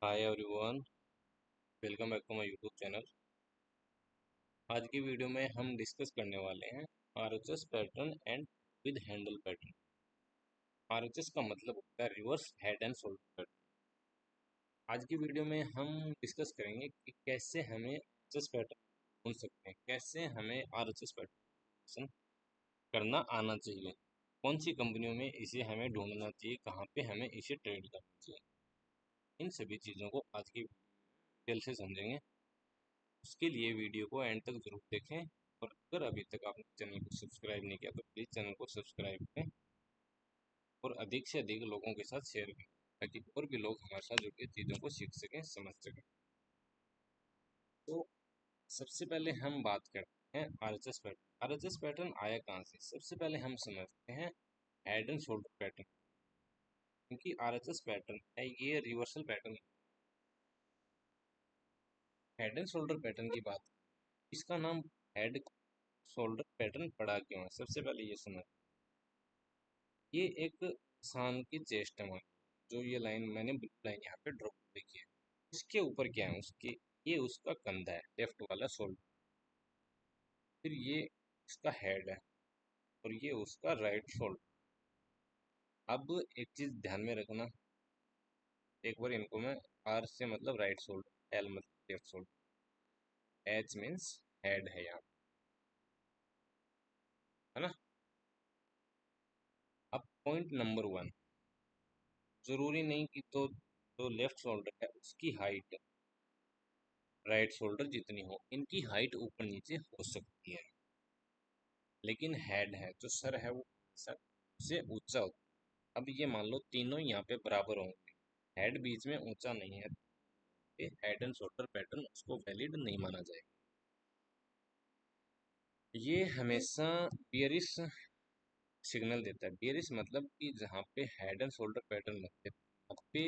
Hi everyone, welcome back to my YouTube channel. आज की video में हम डिस्कस करने वाले हैं RHS pattern and with handle pattern. RHS का मतलब होता है reverse head and shoulder pattern. आज की वीडियो में हम डिस्कस करेंगे कि कैसे हमें आरएचएस पैटर्न ढूंढ सकते हैं, कैसे हमें आरएचएस पैटर्न करना आना चाहिए, कौन सी कंपनियों में इसे हमें ढूंढना चाहिए, कहाँ पे हमें इसे ट्रेड करना चाहिए। इन सभी चीज़ों को आज की डिटेल से समझेंगे। उसके लिए वीडियो को एंड तक जरूर देखें, और अगर अभी तक आपने चैनल को सब्सक्राइब नहीं किया तो प्लीज़ चैनल को सब्सक्राइब करें और अधिक से अधिक लोगों के साथ शेयर करें, ताकि और भी लोग हमारे साथ जुड़ के चीज़ों को सीख सकें, समझ सकें। तो सबसे पहले हम बात करते हैं आरएचएस पैटर्न। आरएचएस पैटर्न आया कहाँ से? सबसे पहले हम समझते हैं हेड एंड शोल्डर पैटर्न। क्योंकि आरएचएस पैटर्न है ये reversal pattern. Head and shoulder pattern की बात, इसका नाम हेड शोल्डर पैटर्न पड़ा क्यों है? सबसे पहले ये समझ, ये एक इंसान की चेस्ट है। जो ये लाइन मैंने ब्लू लाइन यहाँ पे ड्रॉ देखी है, इसके ऊपर क्या है? उसके ये उसका कंधा है, लेफ्ट वाला शोल्डर। फिर ये इसका हेड है और ये उसका राइट शोल्डर। अब एक चीज ध्यान में रखना, एक बार इनको मैं आर से मतलब राइट शोल्डर, एल मतलब left shoulder, H means head है यहाँ, है ना। अब पॉइंट नंबर वन, जरूरी नहीं कि तो जो लेफ्ट शोल्डर है उसकी हाइट राइट शोल्डर जितनी हो, इनकी हाइट ऊपर नीचे हो सकती है, लेकिन हेड है जो सर है वो सर से ऊंचा होता है। अब ये मान लो तीनों यहाँ पे बराबर होंगे, हेड बीच में ऊंचा नहीं है, ये हेड एंड शोल्डर पैटर्न उसको वैलिड नहीं माना जाएगा। ये हमेशा बियरिश सिग्नल देता है। बियरिश मतलब कि जहाँ पे हेड एंड शोल्डर पैटर्न लगते हैं वहाँ पे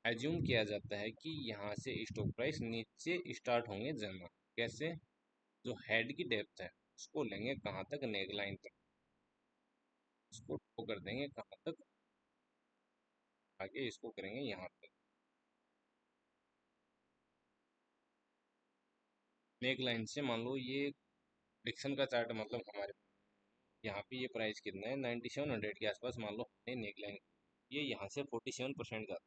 एज्यूम किया जाता है कि यहाँ से स्टॉक प्राइस नीचे स्टार्ट होंगे जाना। कैसे? जो हेड की डेप्थ है उसको लेंगे कहाँ तक? नेक लाइन तक। इसको ड्रॉ कर देंगे कहाँ तक? आगे इसको करेंगे यहाँ तक। नेक लाइन से मान लो ये डिक्सन का चार्ट, मतलब हमारे यहाँ पे ये प्राइस कितना है? 9700 के आसपास मान लो हमने नेक लाइन, ये यहाँ से 47% का,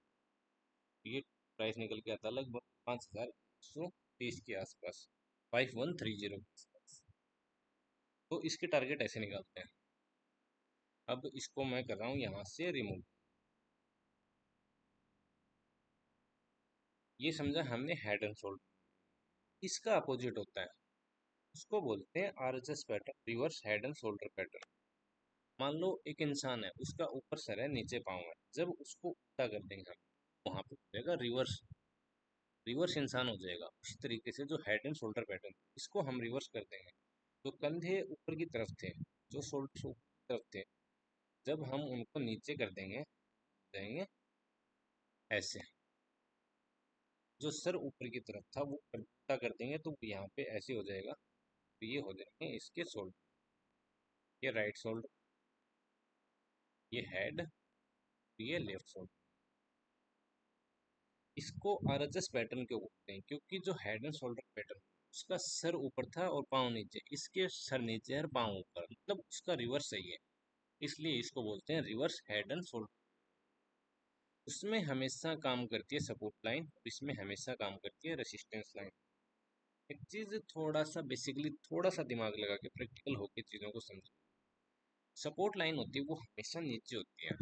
ये प्राइस निकल के आता लगभग 5130 के आसपास, 5130 के आसपास। तो इसके टारगेट ऐसे निकालते हैं। अब इसको मैं कर रहा हूँ यहाँ से रिमूव। ये समझा हमने हेड एंड शोल्डर। इसका अपोजिट होता है, उसको बोलते हैं RHS pattern, reverse head and shoulder pattern. मान लो एक इंसान है, उसका ऊपर सर है नीचे पाँव है, जब उसको उल्टा कर देंगे हम, वहां पे हो जाएगा रिवर्स, रिवर्स इंसान हो जाएगा। उसी तरीके से जो हेड एंड शोल्डर पैटर्न, इसको हम रिवर्स कर देंगे। तो कंधे ऊपर की तरफ थे, जो शोल्डर ऊपर की तरफ थे, जब हम उनको नीचे कर देंगे जाएंगे ऐसे। जो सर ऊपर की तरफ था वो उल्टा कर देंगे तो यहाँ पे ऐसे हो जाएगा। तो ये हो जाएंगे इसके शोल्डर, ये राइट शोल्डर, ये हेड, ये लेफ्ट शोल्डर। इसको आरएचएस पैटर्न क्यों बोलते हैं? क्योंकि जो हेड एंड शोल्डर पैटर्न, उसका सर ऊपर था और पाँव नीचे, इसके सर नीचे है और पाँव ऊपर, मतलब उसका रिवर्स सही है, इसलिए इसको बोलते हैं रिवर्स हेड एंड शोल्डर। उसमें हमेशा काम करती है सपोर्ट लाइन और इसमें हमेशा काम करती है रेसिस्टेंस लाइन। एक चीज थोड़ा सा बेसिकली थोड़ा सा दिमाग लगा के प्रैक्टिकल होकर चीजों को समझो। सपोर्ट लाइन होती है वो हमेशा नीचे होती है,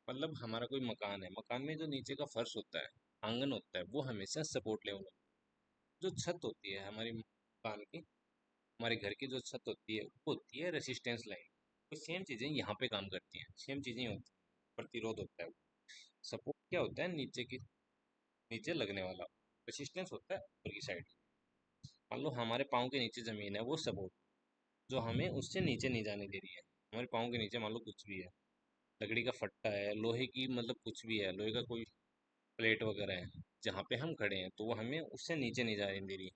मतलब हमारा कोई मकान है, मकान में जो नीचे का फर्श होता है, आंगन होता है, वो हमेशा सपोर्ट लेवल होता है। जो छत होती है हमारी मकान की, हमारे घर की जो छत होती है वो होती है रेसिस्टेंस लाइन। तो सेम चीज़ें यहाँ पे काम करती हैं, सेम चीज़ें होती हैं। प्रतिरोध होता है। सपोर्ट क्या होता है? नीचे की, नीचे लगने वाला। रेसिस्टेंस होता है ऊपर की साइड। मान लो हमारे पाँव के नीचे ज़मीन है, वो सपोर्ट जो हमें उससे नीचे नहीं जाने दे रही है। हमारे पाँव के नीचे मान लो कुछ भी है, लकड़ी का फट्टा है, लोहे की मतलब कुछ भी है, लोहे का कोई प्लेट वगैरह है, जहाँ पे हम खड़े हैं तो वो हमें उससे नीचे नहीं जाने दे रही।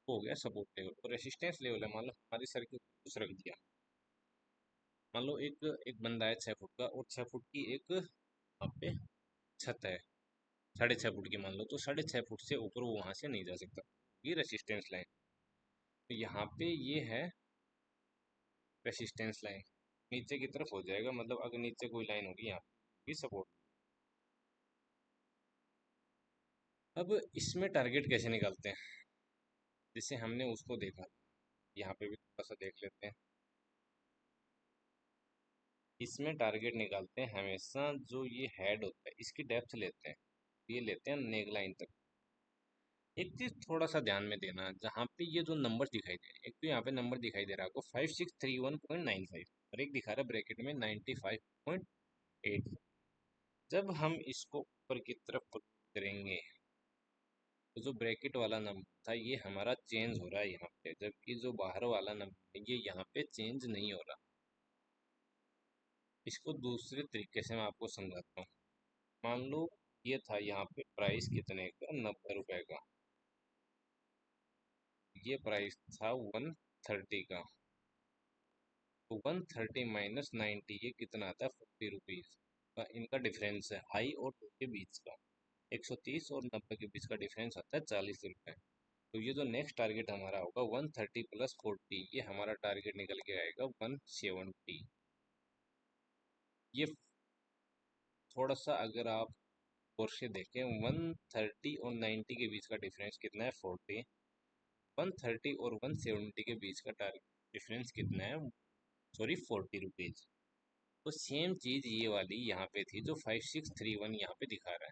वो हो गया सपोर्ट लेवल। और रेसिस्टेंस लेवल है, मान लो हमारे सर के ऊपर कुछ रख दिया। मान लो एक एक बंदा है 6 फुट का और 6 फुट की एक वहाँ पे छत है, 6.5 फुट की मान लो, तो 6.5 फुट से ऊपर वो वहां से नहीं जा सकता, ये रेसिस्टेंस लाइन। तो यहाँ पे ये है रेसिस्टेंस लाइन, नीचे की तरफ हो जाएगा, मतलब अगर नीचे कोई लाइन होगी यहाँ पे सपोर्ट। अब इसमें टारगेट कैसे निकालते हैं, जैसे हमने उसको देखा, यहाँ पे भी थोड़ा सा देख लेते हैं। इसमें टारगेट निकालते हैं हमेशा, जो ये हेड होता है इसकी डेप्थ लेते हैं, ये लेते हैं नेक लाइन तक। एक चीज थोड़ा सा ध्यान में देना, जहाँ पे ये जो नंबर दिखाई दे रहे हैं, एक तो यहाँ पे नंबर दिखाई दे रहा है आपको 5631.95, और एक दिखा रहा है ब्रैकेट में 95.8। जब हम इसको ऊपर की तरफ पुट करेंगे, तो जो ब्रैकेट वाला नंबर था ये हमारा चेंज हो रहा है यहाँ पे, जबकि जो बाहर वाला नंबर है ये यहाँ पे चेंज नहीं हो रहा। इसको दूसरे तरीके से मैं आपको समझाता हूँ। मान लो ये था यहाँ पे प्राइस कितने का, 90 रुपए का, ये प्राइस था 130 का, तो 130 माइनस 90 ये कितना आता है, 40 रुपीज का इनका डिफरेंस है, हाई और लो के बीच का। 130 और 90 के बीच का डिफरेंस आता है 40 रुपए। तो ये जो नेक्स्ट टारगेट हमारा होगा 130 प्लस 40, ये हमारा टारगेट निकल के आएगा 170। ये थोड़ा सा अगर आप और से देखें, 130 और 90 के बीच का डिफरेंस कितना है, 40। 130 और 170 के बीच का टारगेट डिफरेंस कितना है, सॉरी 40 रुपीज। तो सेम चीज ये वाली यहाँ पे थी जो 5631 यहाँ पे दिखा रहा है।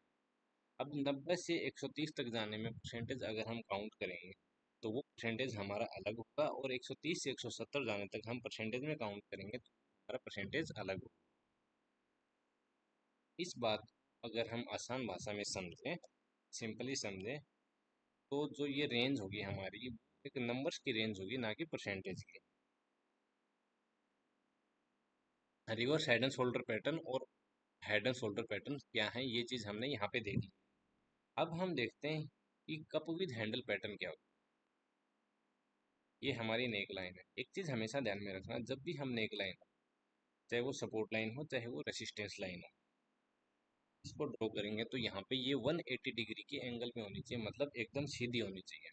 अब 90 से 130 तक जाने में परसेंटेज अगर हम काउंट करेंगे, तो वो परसेंटेज हमारा अलग होगा, और 130 से 170 जाने तक हम परसेंटेज में काउंट करेंगे तो हमारा परसेंटेज अलग होगा। इस बात अगर हम आसान भाषा में समझें, सिंपली समझें, तो जो ये रेंज होगी हमारी, एक नंबर्स की रेंज होगी, ना कि परसेंटेज की। Reverse head and shoulder pattern और हेड एंड शोल्डर पैटर्न क्या है, ये चीज़ हमने यहाँ पे देख ली। अब हम देखते हैं कि कप विद हैंडल पैटर्न क्या होता है। ये हमारी नेक लाइन है। एक चीज़ हमेशा ध्यान में रखना, जब भी हम नेक लाइन, चाहे वो सपोर्ट लाइन हो चाहे वो रेसिस्टेंस लाइन हो, इसको ड्रॉ करेंगे तो यहाँ पे ये 180 डिग्री के एंगल में होनी चाहिए, मतलब एकदम सीधी होनी चाहिए।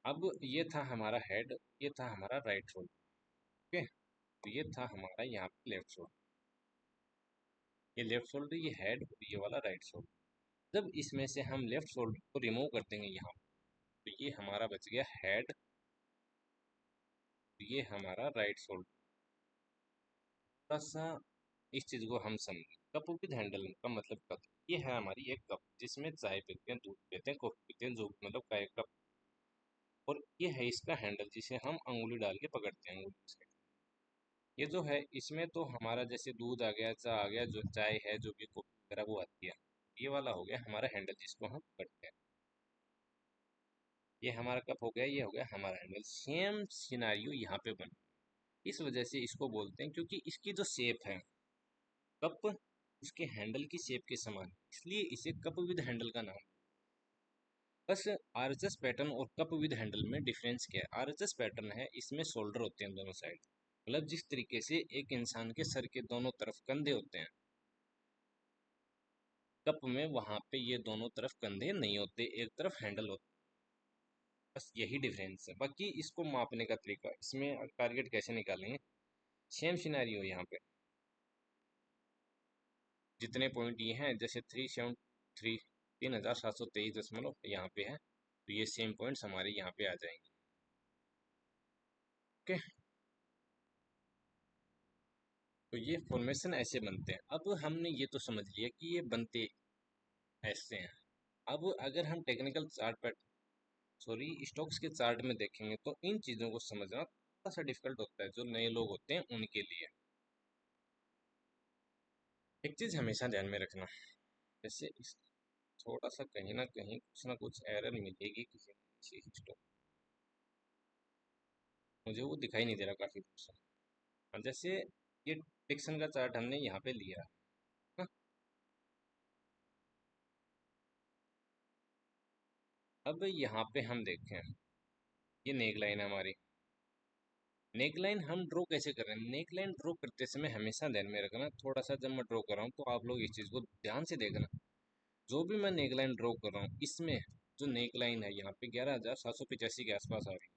अब ये था हमारा हेड, ये था हमारा राइट शोल्डर। ओके, तो ये था हमारा यहाँ पे लेफ्ट शोल्डर, ये लेफ्ट शोल्डर, ये हेड, और ये वाला राइट शोल्डर। जब इसमें से हम लेफ्ट शोल्डर को रिमूव कर देंगे यहाँ, तो ये हमारा बच गया हेड, ये हमारा राइट शोल्डर। थोड़ा सा इस चीज को हम समझें, कप विद हैंडल का मतलब क्या होता है। ये है हमारी एक कप जिसमें चाय पीते हैं, दूध पीते हैं, कॉफी पीते हैं, जो मतलब का एक कप, और ये है इसका हैंडल जिसे हम अंगुली डाल के पकड़ते हैं, अंगुली से। ये जो है इसमें तो हमारा जैसे दूध आ गया, चाय आ गया, जो चाय है, जो भी कॉफी वगैरह वो आती है। ये वाला हो गया हमारा हैंडल जिसको हम पकड़ते हैं। ये हमारा कप हो गया, ये हो गया हमारा हैंडल। सेम सिनारियो यहाँ पे बन, इस वजह से इसको बोलते हैं, क्योंकि इसकी जो शेप है कप, उसके हैंडल की शेप के समान, इसलिए इसे कप विद हैंडल का नाम। बस आरएचएस पैटर्न और कप विद हैंडल में डिफरेंस क्या है। आरएचएस पैटर्न है, इसमें शोल्डर होते हैं दोनों साइड, मतलब जिस तरीके से एक इंसान के सर के दोनों तरफ कंधे होते हैं, कप में वहां पे ये दोनों तरफ कंधे नहीं होते, एक तरफ हैंडल होता है। बस यही डिफरेंस है। बाकी इसको मापने का तरीका, इसमें टारगेट कैसे निकालेंगे, सेम सिनेरियो यहाँ पे, जितने पॉइंट ये हैं, जैसे 373, 3723 दशमलव यहाँ पे है, तो ये सेम पॉइंट्स हमारे यहाँ पे आ जाएंगे। ओके, तो ये फॉर्मेशन ऐसे बनते हैं। अब हमने ये तो समझ लिया कि ये बनते ऐसे हैं। अब अगर हम टेक्निकल चार्ट पर, सॉरी स्टॉक्स के चार्ट में देखेंगे, तो इन चीज़ों को समझना थोड़ा सा डिफिकल्ट होता है, जो नए लोग होते हैं उनके लिए। एक चीज़ हमेशा ध्यान में रखना, जैसे इस थोड़ा सा कहीं ना कुछ एरर मिलेगी किसी न किसी स्टॉक, मुझे वो दिखाई नहीं दे रहा काफ़ी देर से। हाँ, जैसे ये डिक्सन का चार्ट हमने यहाँ पे लिया, हाँ, अब यहाँ पे हम देखें, ये नेक लाइन है हमारी, नेकलाइन हम ड्रॉ कैसे कर रहे हैं? नेकलाइन ड्रॉ करते समय हमेशा ध्यान में रखना, थोड़ा सा जब मैं ड्रॉ कर रहा हूँ तो आप लोग इस चीज़ को ध्यान से देखना। जो भी मैं नेकलाइन ड्रॉ कर रहा हूँ इसमें जो नेकलाइन है यहाँ पे 11,785 के आसपास आ रही है,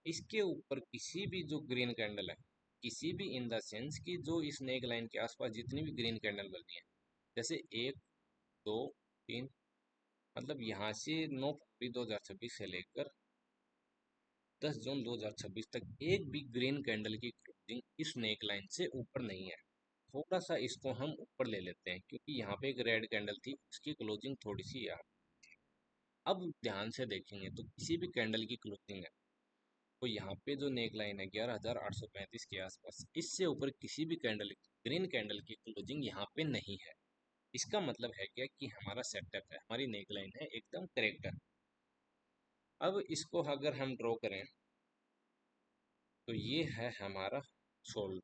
इसके ऊपर किसी भी जो ग्रीन कैंडल है, किसी भी इन द सेंस कि जो इस नेक लाइन के आसपास जितनी भी ग्रीन कैंडल बनी है, जैसे 1, 2, 3, मतलब यहाँ से 9 फरवरी 2026 से लेकर 10 जून 2026 तक एक भी ग्रीन कैंडल की क्लोजिंग इस नेक लाइन से ऊपर नहीं है। थोड़ा सा इसको हम ऊपर ले लेते हैं क्योंकि यहाँ पे एक रेड कैंडल थी, उसकी क्लोजिंग थोड़ी सी यहाँ। अब ध्यान से देखेंगे तो किसी भी कैंडल की क्लोजिंग है, तो यहाँ पे जो नेक लाइन है 11,835 के आसपास, इससे ऊपर किसी भी कैंडल ग्रीन कैंडल की क्लोजिंग यहाँ पे नहीं है। इसका मतलब है क्या कि हमारा सेटअप है, हमारी नेक लाइन है एकदम करेक्ट है। अब इसको अगर हम ड्रॉ करें तो ये है हमारा शोल्डर।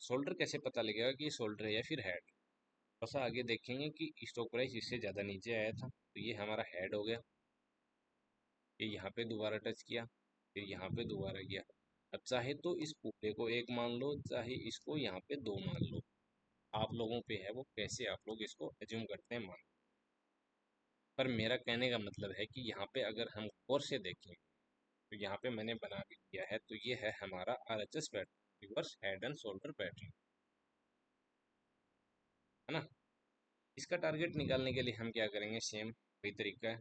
शोल्डर कैसे पता लगेगा कि ये शोल्डर है या फिर हेड? थोड़ा सा आगे देखेंगे कि स्टॉक प्राइस इससे ज़्यादा नीचे आया था, तो ये हमारा हेड हो गया। ये यहाँ पे दोबारा टच किया, फिर यहाँ पे दोबारा गया। अब चाहे तो इस पूरे को एक मान लो, चाहे इसको यहाँ पे दो मान लो, आप लोगों पे है वो कैसे आप लोग इसको एज्यूम करते हैं मान। पर मेरा कहने का मतलब है कि यहाँ पे अगर हम गौर से देखें तो यहाँ पे मैंने बना भी दिया है, तो ये है हमारा RHS pattern, reverse head and shoulder pattern, है ना। इसका टारगेट निकालने के लिए हम क्या करेंगे? सेम वही तरीका है।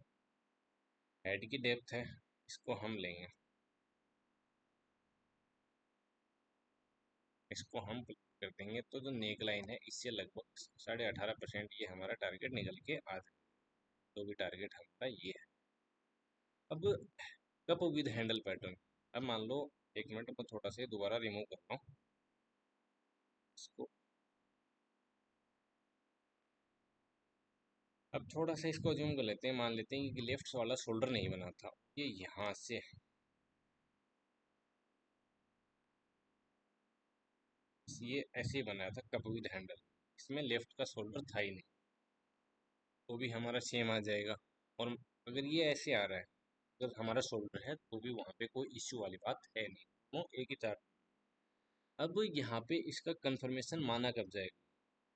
हेड की डेप्थ है, इसको हम लेंगे, इसको हम कर देंगे तो जो नेक लाइन है इससे लगभग 18.5% ये हमारा टारगेट निकल के आ जाए। तो भी टारगेट हमारा ये है। अब कप विद हैंडल पैटर्न। अब मान लो, एक मिनट मैं थोड़ा सा दोबारा रिमूव कर रहा हूँ इसको। अब थोड़ा सा इसको जूम कर लेते हैं, मान लेते हैं कि लेफ्ट वाला शोल्डर नहीं बना था, ये यहाँ से ये ऐसे ही बनाया था कप विद हैंडल, इसमें लेफ्ट का शोल्डर था ही नहीं, तो भी हमारा सेम आ जाएगा। और अगर ये ऐसे आ रहा है, अगर हमारा शोल्डर है तो भी वहाँ पे कोई इश्यू वाली बात है नहीं, वो एक ही चार्ट। अब यहाँ पे इसका कंफर्मेशन माना कब जाएगा?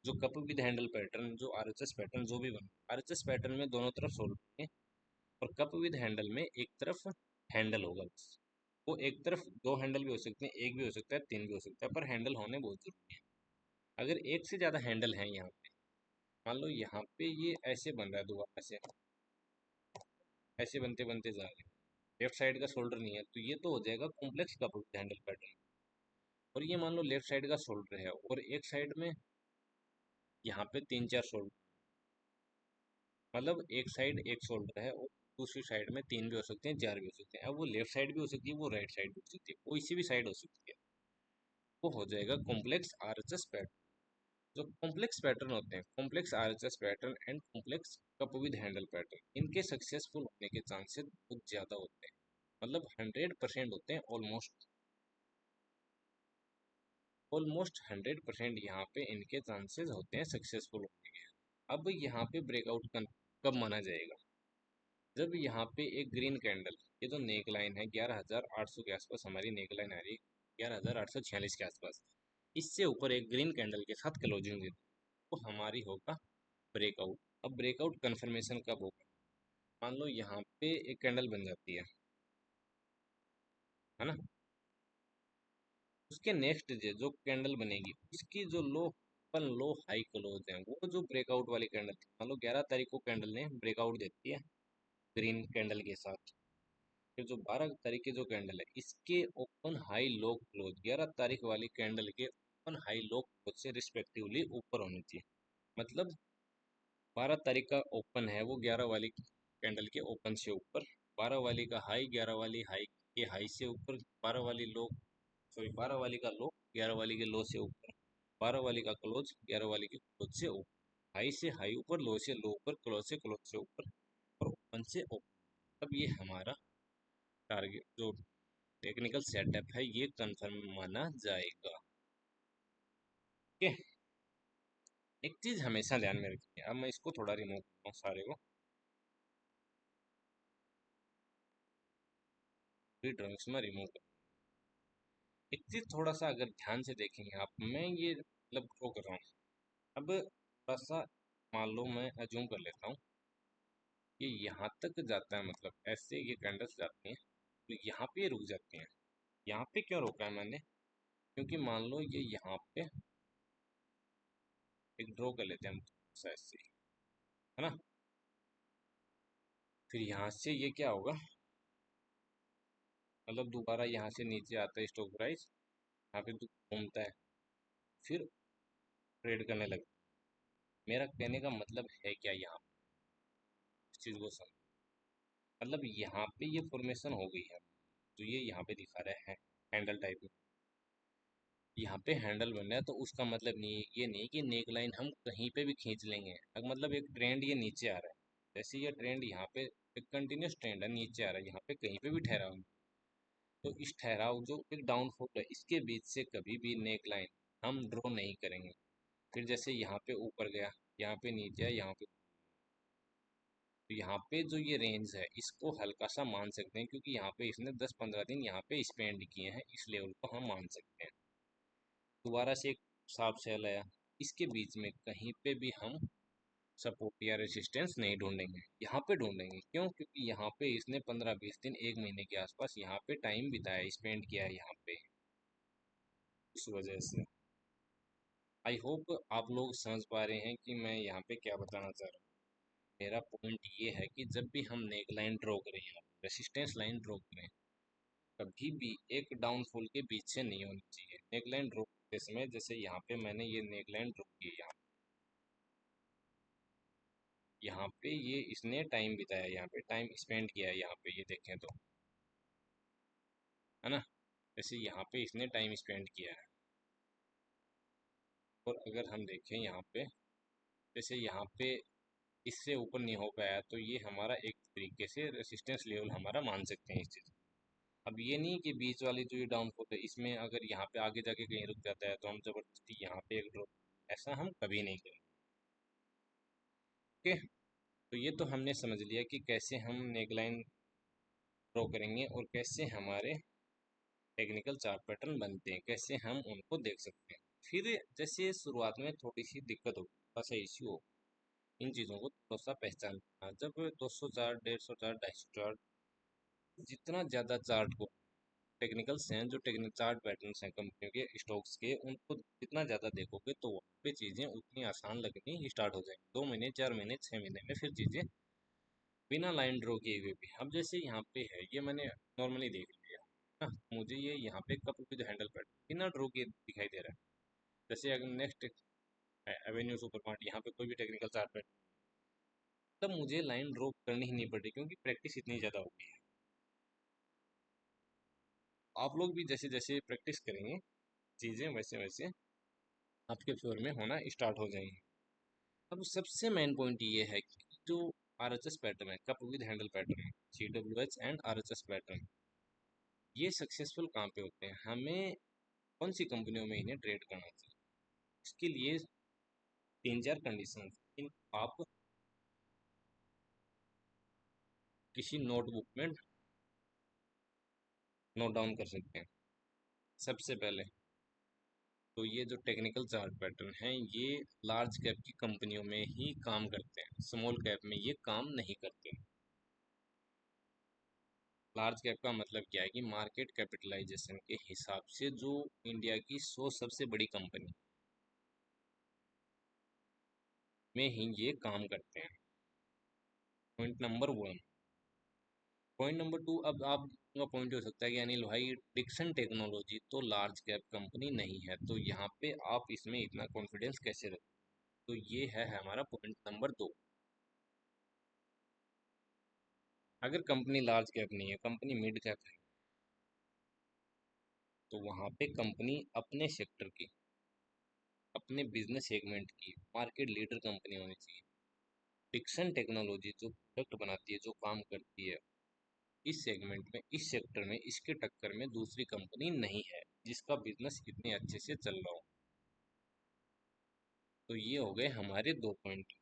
जो कप विद हैंडल पैटर्न, जो RHS पैटर्न जो भी बना, RHS पैटर्न में दोनों तरफ शोल्डर है, और कप विद हैंडल में एक तरफ हैंडल होगा बस। वो एक तरफ दो हैंडल भी हो सकते हैं, एक भी हो सकता है, तीन भी हो सकता है, पर हैंडल होने बहुत जरूरी है। अगर एक से ज़्यादा हैंडल है यहाँ पे, मान लो यहाँ पे ये ऐसे बन रहा है, दोबारा से ऐसे बनते बनते जा रहे हैं, लेफ्ट साइड का शोल्डर नहीं है, तो ये तो हो जाएगा complex cup with handle pattern. और ये मान लो लेफ्ट साइड का शोल्डर है और एक साइड में यहाँ पे तीन चार शोल्डर, मतलब एक साइड एक शोल्डर है और दूसरी साइड में तीन भी हो सकते हैं, चार भी हो सकते हैं। अब वो लेफ्ट साइड भी हो सकती है, वो राइट साइड भी हो सकती है, कोई सी भी साइड हो सकती है। वो हो जाएगा कॉम्प्लेक्स RHS पैटर्न। जो कॉम्प्लेक्स पैटर्न होते हैं, complex RHS pattern and complex cup with handle pattern, इनके सक्सेसफुल होने के चांसेस बहुत ज़्यादा होते हैं, मतलब 100% होते हैं, ऑलमोस्ट। ऑलमोस्ट 100% यहाँ पे इनके चांसेस होते हैं सक्सेसफुल होने के। अब यहाँ पे ब्रेकआउट कब माना जाएगा? जब यहाँ पे एक ग्रीन कैंडल, ये जो नेक लाइन है 11,800 के आसपास हमारी नेक लाइन आ रही है, 11,846 के आसपास, इससे ऊपर एक ग्रीन कैंडल के साथ क्लोजिंग देती है, तो हमारी होगा ब्रेकआउट। अब ब्रेकआउट कंफर्मेशन कब होगा? मान लो यहाँ पे एक कैंडल बन जाती है ना, उसके नेक्स्ट डे जो कैंडल बनेगी उसकी जो लो, अपन लो हाई क्लोज है, वो जो ब्रेकआउट वाली कैंडल थी, मान लो 11 तारीख को कैंडल ने ब्रेकआउट देती है ग्रीन कैंडल के साथ, फिर जो 12 तारीख की जो कैंडल है इसके ओपन हाई लो क्लोज 11 तारीख वाली कैंडल के ओपन हाई लो क्लोज से रिस्पेक्टिवली ऊपर होनी चाहिए। मतलब 12 तारीख का ओपन है वो 11 वाली कैंडल के ओपन से ऊपर, 12 वाली का हाई 11 वाली हाई के हाई से ऊपर, 12 वाली लो, सॉरी 12 वाली का लो 11 वाली के लो से ऊपर, 12 वाली का क्लोज 11 वाली के क्लोज से ऊपर, हाई से हाई ऊपर, लो से लो ऊपर, क्लोज से ऊपर, और ओपन से ओपन। अब ये हमारा टारगेट जो टेक्निकल सेटअप है ये कंफर्म माना जाएगा। ओके, एक चीज हमेशा ध्यान में रखिए। अब मैं इसको थोड़ा रिमूव करता हूँ सारे को, फिर ड्रॉइंग्स में रिमूव कर। एक चीज थोड़ा सा अगर ध्यान से देखेंगे आप, मैं ये मतलब ड्रॉ कर रहा हूँ। अब थोड़ा सा मान लो मैं अज्यूम कर लेता हूँ कि यहाँ तक जाता है, मतलब ऐसे ये कैंडल्स जाती हैं तो यहाँ पे रुक जाती हैं। यहाँ पे क्यों रोका है मैंने? क्योंकि मान लो ये यहाँ पे एक ड्रॉ कर लेते हैं हम थोड़ा सा ऐसे, है ना। फिर यहाँ से ये क्या होगा, मतलब दोबारा यहाँ से नीचे आता है स्टॉक प्राइस, यहाँ पे घूमता है, फिर ट्रेड करने लगता है। मेरा कहने का मतलब है क्या यहाँ पे, इस चीज़ को समझ, मतलब यहाँ पे ये फॉर्मेशन हो गई है तो ये यहाँ पे दिखा रहा है हैंडल टाइप में। यहाँ पे हैंडल बन रहा है तो उसका मतलब नहीं, ये नहीं कि नेक लाइन हम कहीं पे भी खींच लेंगे। अगर मतलब एक ट्रेंड ये नीचे आ रहा है, जैसे ये ट्रेंड यहाँ पे एक कंटिन्यूस ट्रेंड है, नीचे आ रहा है, यहाँ पे कहीं पे भी ठहरा हुआ है। तो इस ठहराव जो एक डाउनफॉल है, इसके बीच से कभी भी नेक लाइन हम ड्रॉ नहीं करेंगे। फिर जैसे यहाँ पे ऊपर गया, यहाँ पे नीचे आया, यहाँ पे, तो यहाँ पे जो ये रेंज है इसको हल्का सा मान सकते हैं, क्योंकि यहाँ पे इसने 10-15 दिन यहाँ पे स्पेंड किए हैं, इस लेवल को हम मान सकते हैं। दोबारा से एक साफ सेल आया, इसके बीच में कहीं पे भी हम सपोर्ट या रेसिस्टेंस नहीं ढूंढेंगे, यहाँ पे ढूंढेंगे। क्यों? क्योंकि यहाँ पे इसने 15-20 दिन, एक महीने के आसपास यहाँ पे टाइम बिताया, स्पेंड किया है यहाँ पे, इस वजह से। आई होप आप लोग समझ पा रहे हैं कि मैं यहाँ पे क्या बताना चाह रहा हूँ। मेरा पॉइंट ये है कि जब भी हम नेक लाइन ड्रॉ करें या रेसिस्टेंस लाइन ड्रॉ करें, कभी भी एक डाउनफॉल के बीच से नहीं होनी चाहिए। नेक लाइन ड्रॉ करते समय, जैसे यहाँ पे मैंने ये नेक लाइन ड्रॉ की है, यहाँ पे ये इसने टाइम बिताया, यहाँ पे टाइम स्पेंड किया है, यहाँ पे ये देखें तो, है ना। जैसे यहाँ पे इसने टाइम स्पेंड किया है, और अगर हम देखें यहाँ पे, जैसे यहाँ पे इससे ऊपर नहीं हो पाया, तो ये हमारा एक तरीके से रेसिस्टेंस लेवल हमारा मान सकते हैं इस चीज़। अब ये नहीं कि बीच वाली जो ये डाउनफॉल है, इसमें अगर यहाँ पे आगे जाके कहीं रुक जाता है तो हम जबरदस्ती यहाँ पे एक ड्रॉप, ऐसा हम कभी नहीं करेंगे। ओके, तो ये तो हमने समझ लिया कि कैसे हम नेकलाइन ड्रॉ करेंगे और कैसे हमारे टेक्निकल चार्ट पैटर्न बनते हैं, कैसे हम उनको देख सकते हैं। फिर जैसे शुरुआत में थोड़ी सी दिक्कत हो, थोड़ा सा इश्यू हो इन चीज़ों को थोड़ा सा पहचानना, जब 200 चार्ट, 150 चार्ट, 250 चार्ट, जितना ज़्यादा चार्ट को टेक्निकल्स हैं, जो टेक्निकल चार्ट पैटर्न्स हैं कंपनियों के स्टॉक्स के, उनको जितना ज़्यादा देखोगे तो वहाँ पे चीज़ें उतनी आसान लगनी स्टार्ट हो जाएंगी। 2 महीने, 4 महीने, 6 महीने में फिर चीज़ें बिना लाइन ड्रॉ किए हुए भी, अब जैसे यहाँ पे है, ये मैंने नॉर्मली देख लिया ना, मुझे ये यहाँ पे कप विद हैंडल पैटर्न बिना ड्रॉ किए दिखाई दे रहा है। जैसे अगर नेक्स्ट एवेन्यू सुपर मार्ट, यहाँ पे कोई भी टेक्निकल चार्ट पैटर्न, तब मुझे लाइन ड्रॉ करनी ही नहीं पड़ी, क्योंकि प्रैक्टिस इतनी ज़्यादा हो गई है। आप लोग भी जैसे जैसे प्रैक्टिस करेंगे, चीज़ें वैसे वैसे आपके फेवर में होना स्टार्ट हो जाएंगी। अब सबसे मेन पॉइंट ये है कि जो RHS पैटर्न है, कप विद हैंडल पैटर्न है, CWH एंड RHS पैटर्न, ये सक्सेसफुल कहाँ पे होते हैं, हमें कौन सी कंपनियों में इन्हें ट्रेड करना चाहिए। इसके लिए 3-4 कंडीशन इन आप किसी नोटबुक में नोट डाउन कर सकते हैं। सबसे पहले तो ये जो टेक्निकल चार्ट पैटर्न है, ये लार्ज कैप की कंपनियों में ही काम करते हैं, स्मॉल कैप में ये काम नहीं करते। लार्ज कैप का मतलब क्या है कि मार्केट कैपिटलाइजेशन के हिसाब से जो इंडिया की 100 सबसे बड़ी कंपनी में ही ये काम करते हैं। Point number 1। पॉइंट नंबर 2, अब आपका पॉइंट हो सकता है कि अनिल भाई डिक्सन टेक्नोलॉजी तो लार्ज कैप कंपनी नहीं है, तो यहाँ पे आप इसमें इतना कॉन्फिडेंस कैसे रखते? तो ये है हमारा पॉइंट नंबर 2। अगर कंपनी लार्ज कैप नहीं है, कंपनी मिड कैप है, तो वहाँ पे कंपनी अपने सेक्टर की, अपने बिजनेस सेगमेंट की मार्केट लीडर कंपनी होनी चाहिए। डिक्सन टेक्नोलॉजी जो प्रोडक्ट बनाती है, जो काम करती है इस सेगमेंट में, इस सेक्टर में, इसके टक्कर में दूसरी कंपनी नहीं है जिसका बिजनेस इतने अच्छे से चल रहा हो। तो ये हो गए हमारे 2 पॉइंट।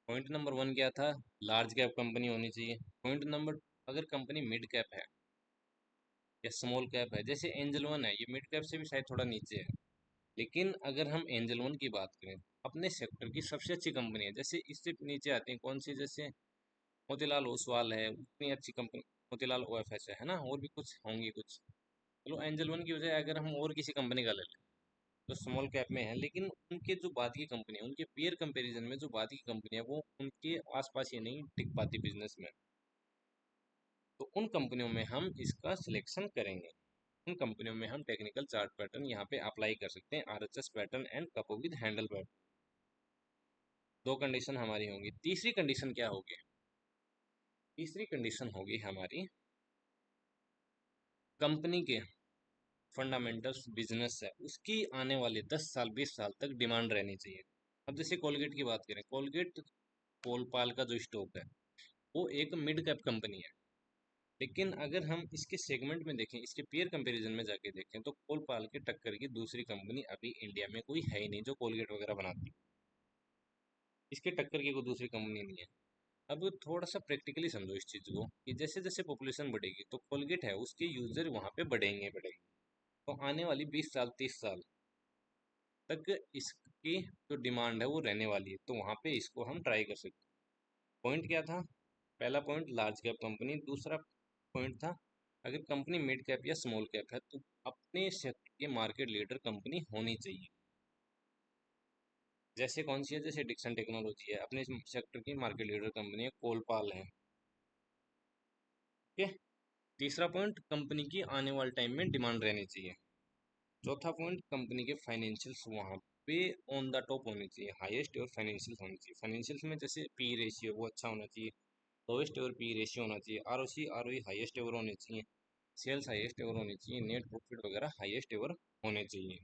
पॉइंट नंबर 1 क्या था? लार्ज कैप कंपनी होनी चाहिए। पॉइंट नंबर, अगर कंपनी मिड कैप है या स्मॉल कैप है, जैसे एंजल वन है, ये मिड कैप से भी शायद थोड़ा नीचे है। लेकिन अगर हम एंजल वन की बात करें, अपने सेक्टर की सबसे अच्छी कंपनी है। जैसे इससे नीचे आती हैं कौन सी, जैसे मोतीलाल ओसवाल है, उतनी अच्छी कंपनी मोतीलाल ओएफएस है ना, और भी कुछ होंगी कुछ। चलो एंजल वन की वजह अगर हम और किसी कंपनी का ले लें जो स्मॉल कैप में है, लेकिन उनके जो बाद की कंपनी है, उनके पेयर कंपैरिजन में जो बाद की कंपनी है वो उनके आसपास ही नहीं टिक पाती बिजनेस में, तो उन कंपनियों में हम इसका सिलेक्शन करेंगे। उन कंपनियों में हम टेक्निकल चार्ट पैटर्न यहाँ पे अप्लाई कर सकते हैं, आरएचएस पैटर्न एंड कपो विद हैंडल पैटर्न। दो कंडीशन हमारी होंगी। तीसरी कंडीशन क्या होगी? तीसरी कंडीशन होगी हमारी, कंपनी के फंडामेंटल्स बिजनेस है उसकी आने वाले 10 साल 20 साल तक डिमांड रहनी चाहिए। अब जैसे कोलगेट की बात करें, कोलगेट कोलपाल का जो स्टॉक है वो एक मिड कैप कंपनी है, लेकिन अगर हम इसके सेगमेंट में देखें, इसके पीयर कंपैरिजन में जाके देखें, तो कोलपाल के टक्कर की दूसरी कंपनी अभी इंडिया में कोई है ही नहीं जो कोलगेट वगैरह बनाती है। इसके टक्कर की कोई दूसरी कंपनी नहीं है। अब थोड़ा सा प्रैक्टिकली समझो इस चीज़ को कि जैसे जैसे पॉपुलेशन बढ़ेगी तो कोलगेट है उसके यूजर वहाँ पे बढ़ेंगे बढ़ेंगे, तो आने वाली 20 साल 30 साल तक इसकी जो डिमांड है वो रहने वाली है, तो वहाँ पे इसको हम ट्राई कर सकते हैं। पॉइंट क्या था? पहला पॉइंट लार्ज कैप कंपनी, दूसरा पॉइंट था अगर कंपनी मिड कैप या स्मॉल कैप है तो अपने सेक्टर की मार्केट लीडर कंपनी होनी चाहिए। जैसे कौन सी है? जैसे डिक्सन टेक्नोलॉजी है, अपने सेक्टर की मार्केट लीडर कंपनी है, कोलपाल है। ओके। तीसरा पॉइंट, कंपनी की आने वाले टाइम में डिमांड रहनी चाहिए। चौथा पॉइंट, कंपनी के फाइनेंशियल्स वहाँ पे ऑन द टॉप होने चाहिए, हाईएस्ट और फाइनेंशियल होनी चाहिए। फाइनेंशियल्स में जैसे पी रेशियो वो अच्छा होना चाहिए, लोएस्ट एवर पी रेशियो होना चाहिए, आरओसी आरओई हाईएस्ट एवर होने चाहिए, सेल्स हाईएस्ट एवर होनी चाहिए, नेट प्रॉफिट वगैरह हाईएस्ट एवर होने चाहिए।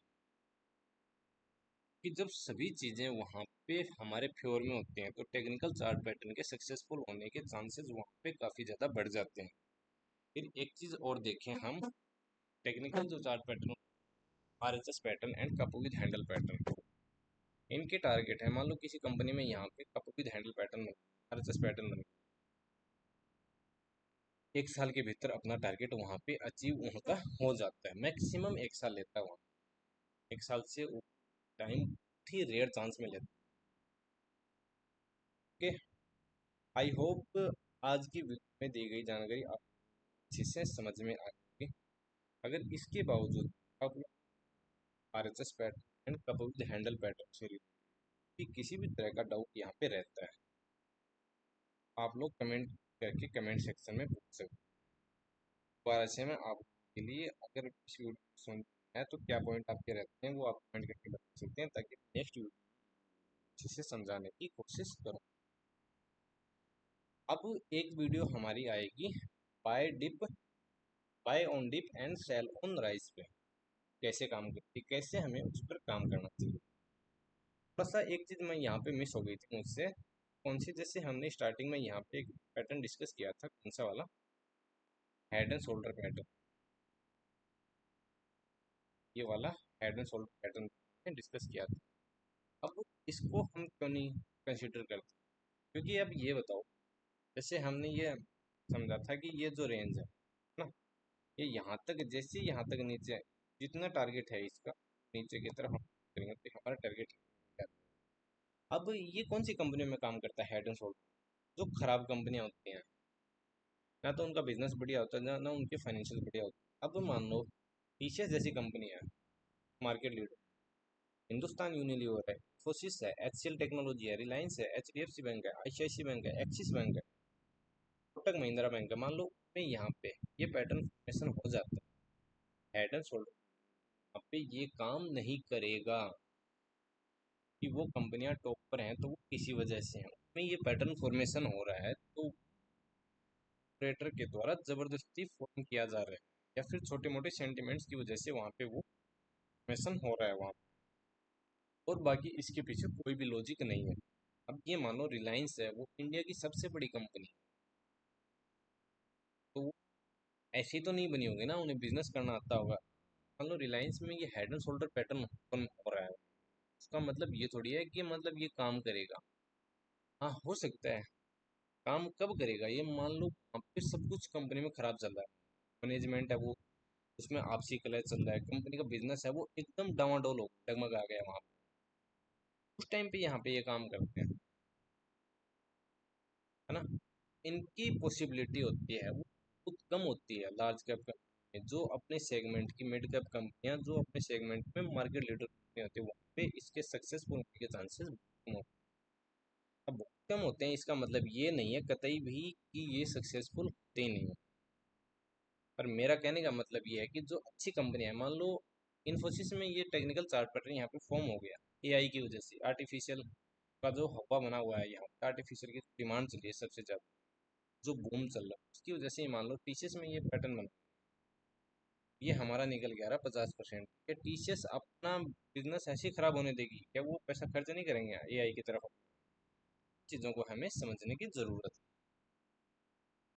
कि जब सभी चीज़ें वहाँ पे हमारे फेवर में होती हैं तो टेक्निकल चार्ट पैटर्न के सक्सेसफुल होने के चांसेस वहाँ पे काफ़ी ज़्यादा बढ़ जाते हैं। फिर एक चीज़ और देखें हम, टेक्निकल जो chart pattern, RHS pattern and cup with handle pattern, इनके टारगेट है। मान लो किसी कंपनी में यहाँ पे cup with handle pattern, RHS pattern बने, एक साल के भीतर अपना टारगेट वहाँ पे अचीव होता हो जाता है। मैक्सिमम एक साल लेता है वहाँ, एक साल से टाइम ही रेयर चांस में लेता है। आई होप आज की वीडियो में दी गई जानकारी आप अच्छे से समझ में आ गई। अगर इसके बावजूद आप RHS pattern and couple handle pattern से रिलेटेड किसी भी तरह का डाउट यहाँ पे रहता है, आप लोग कमेंट करके कमेंट सेक्शन में पूछ सकते हैं। दोबारा से मैं आपके लिए, अगर इस वीडियो को सुन है तो क्या पॉइंट आपके रहते हैं वो आप कमेंट करके बता सकते हैं, ताकि नेक्स्ट वीडियो अच्छे से समझाने की कोशिश करूँ। अब एक वीडियो हमारी आएगी buy dip, buy on dip and sell on rise पे, कैसे काम करती है, कैसे हमें उस पर काम करना चाहिए। थोड़ा सा एक चीज़ मैं यहाँ पे मिस हो गई थी मुझसे, कौन सी? जैसे हमने स्टार्टिंग में यहाँ पे एक पैटर्न डिस्कस किया था, कौन सा वाला? हेड एंड शोल्डर पैटर्न, ये वाला head and shoulder pattern discuss किया था। अब इसको हम क्यों नहीं कंसिडर करते? क्योंकि अब ये बताओ, जैसे हमने ये समझा था कि ये जो रेंज है ना, ये यहाँ तक, जैसे यहाँ तक नीचे जितना टारगेट है इसका नीचे की तरफ हम करेंगे तो हमारा टारगेट। अब ये कौन सी कंपनी में काम करता है हेड एंड शोल्डर? जो खराब कंपनियां होती हैं, ना तो उनका बिजनेस बढ़िया होता है ना उनके फाइनेंशियल बढ़िया होता है। अब मान लो टीसीएस जैसी कंपनी है, मार्केट लीडर, हिंदुस्तान यूनिलीवर है, इंफोसिस है, एचसीएल टेक्नोलॉजी है, रिलायंस है, एचडीएफसी बैंक है, आईसीआईसी बैंक है, एक्सिस बैंक है, कोटक महिंद्रा बैंक है। मान लो में यहाँ पे ये पैटर्न फॉर्मेशन हो जाता है, हेड एंड शोल्डर यहाँ पे ये काम नहीं करेगा कि वो कंपनियां टॉप पर हैं तो वो किसी वजह से हैं, उसमें ये पैटर्न फॉर्मेशन हो रहा है तो ऑपरेटर के द्वारा जबरदस्ती फॉर्म किया जा रहा है, या फिर छोटे मोटे सेंटिमेंट्स की वजह से वहाँ पे वो फॉर्मेशन हो रहा है वहाँ, और बाकी इसके पीछे कोई भी लॉजिक नहीं है। अब ये मानो रिलायंस है, वो इंडिया की सबसे बड़ी कंपनी, तो वो ऐसी तो नहीं बनी होगी ना, उन्हें बिजनेस करना आता होगा। मान लो रिलायंस में ये head and shoulder pattern open हो रहा है, इसका मतलब ये थोड़ी है कि मतलब ये काम करेगा। हाँ हो सकता है, काम कब करेगा ये? मान लो वहाँ पे सब कुछ कंपनी में खराब चल रहा है, मैनेजमेंट है वो उसमें आपसी कलह चल रहा है, कंपनी का बिजनेस है वो एकदम डावाडोल हो डगमगा गया वहां पे, उस टाइम पे यहाँ पे ये काम करते हैं, है ना। इनकी पॉसिबिलिटी होती है वो बहुत कम होती है लार्ज कैप कंपनी में। जो अपने सेगमेंट की मिड कैप कंपनियां जो अपने सेगमेंट में मार्केट लीडर कंपनी होती है वहाँ पे इसके सक्सेसफुल होने के चांसेस कम होते हैं। अब बहुत कम होते हैं इसका मतलब ये नहीं है कतई भी कि ये सक्सेसफुल होते ही नहीं है। पर मेरा कहने का मतलब ये है कि जो अच्छी कंपनी है, मान लो इन्फोसिस में ये टेक्निकल चार्ट पैटर्न यहाँ पे फॉर्म हो गया एआई की वजह से, आर्टिफिशियल का जो हवा बना हुआ है यहाँ पे, आर्टिफिशियल की डिमांड चल रही है सबसे ज़्यादा, जो बूम चल रहा है उसकी वजह से ही मान लो टीसीएस में ये पैटर्न बना, ये हमारा निकल गया रहा 50%। क्या टीसीएस अपना बिजनेस ऐसे ही खराब होने देगी? क्या वो पैसा खर्च नहीं करेंगे एआई की तरफ? चीज़ों को हमें समझने की ज़रूरत है।